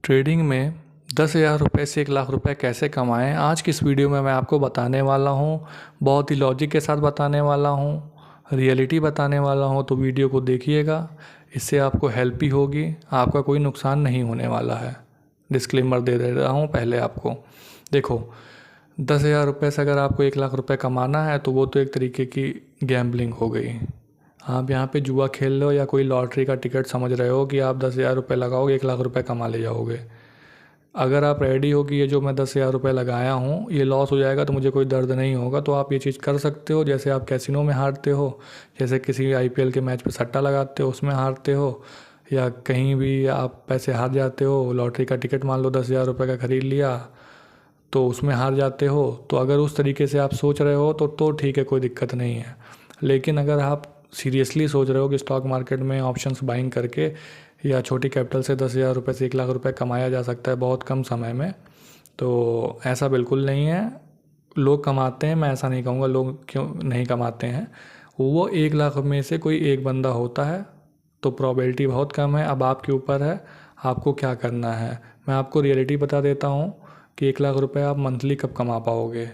Trading में 10,000 रुपये से 1 लाख रुपए कैसे कमाएं, आज की इस वीडियो में मैं आपको बताने वाला हूं। बहुत ही लॉजिक के साथ बताने वाला हूं, रियलिटी बताने वाला हूं। तो वीडियो को देखिएगा, इससे आपको हेल्प ही होगी, आपका कोई नुकसान नहीं होने वाला है। डिस्क्लेमर दे रहा हूं पहले आपको। देखो, 10,000 रुपये से अगर आपको 1 लाख रुपए कमाना है तो वो तो एक तरीके की गैम्बलिंग हो गई। आप यहाँ पे जुआ खेल रहे हो या कोई लॉटरी का टिकट समझ रहे हो कि आप 10,000 रुपये लगाओगे 1 लाख रुपए कमा ले जाओगे। अगर आप रेडी हो कि ये जो मैं 10,000 रुपये लगाया हूँ ये लॉस हो जाएगा तो मुझे कोई दर्द नहीं होगा, तो आप ये चीज़ कर सकते हो। जैसे आप कैसीनो में हारते हो, जैसे किसी IPL के मैच पे सट्टा लगाते हो उसमें हारते हो, या कहीं भी आप पैसे हार जाते हो। लॉटरी का टिकट मान लो 10,000 रुपये का ख़रीद लिया तो उसमें हार जाते हो। तो अगर उस तरीके से आप सोच रहे हो तो ठीक है, कोई दिक्कत नहीं है। लेकिन अगर आप सीरियसली सोच रहे हो कि स्टॉक मार्केट में ऑप्शंस बाइंग करके या छोटी कैपिटल से 10,000 रुपये से 1 लाख रुपए कमाया जा सकता है बहुत कम समय में, तो ऐसा बिल्कुल नहीं है। लोग कमाते हैं, मैं ऐसा नहीं कहूँगा लोग क्यों नहीं कमाते हैं। वो 1 लाख में से कोई एक बंदा होता है, तो प्रोबेबिलिटी बहुत कम है। अब आपके ऊपर है आपको क्या करना है। मैं आपको रियलिटी बता देता हूँ कि 1 लाख रुपए आप मंथली कब कमा पाओगे।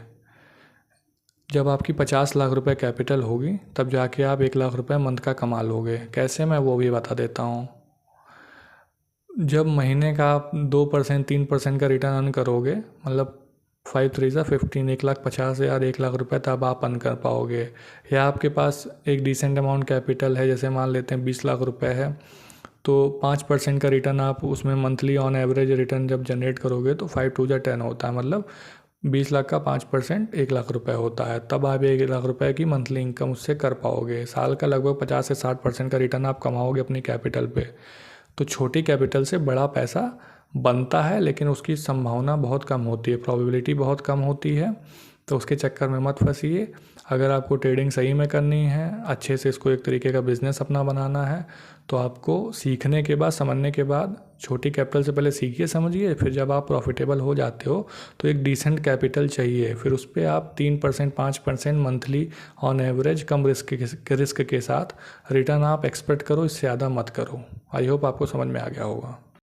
जब आपकी 50 लाख रुपए कैपिटल होगी तब जाके आप 1 लाख रुपए मंथ का कमा लोगे। कैसे, मैं वो भी बता देता हूँ। जब महीने का आप 2% 3% का रिटर्न अर्न करोगे, मतलब 5 3 सा 15, 1,50,000 1 लाख रुपए तब आप अर्न कर पाओगे। या आपके पास एक डिसेंट अमाउंट कैपिटल है, जैसे मान लेते हैं 20 लाख रुपए है, तो 5% का रिटर्न आप उसमें मंथली ऑन एवरेज रिटर्न जब जनरेट करोगे तो 5 2 10 होता है। मतलब 20 लाख का 5% 1 लाख रुपए होता है। तब आप 1 लाख रुपए की मंथली इनकम उससे कर पाओगे। साल का लगभग 50 से 60% का रिटर्न आप कमाओगे अपनी कैपिटल पे। तो छोटी कैपिटल से बड़ा पैसा बनता है, लेकिन उसकी संभावना बहुत कम होती है, प्रोबेबिलिटी बहुत कम होती है। तो उसके चक्कर में मत फंसिए। अगर आपको ट्रेडिंग सही में करनी है, अच्छे से इसको एक तरीके का बिजनेस अपना बनाना है, तो आपको सीखने के बाद, समझने के बाद, छोटी कैपिटल से पहले सीखिए समझिए, फिर जब आप प्रॉफिटेबल हो जाते हो तो एक डिसेंट कैपिटल चाहिए। फिर उस पर आप 3% 5% monthly on average come risk के साथ रिटर्न आप एक्सपेक्ट करो, इससे ज़्यादा मत करो। आई होप आपको समझ में आ गया होगा।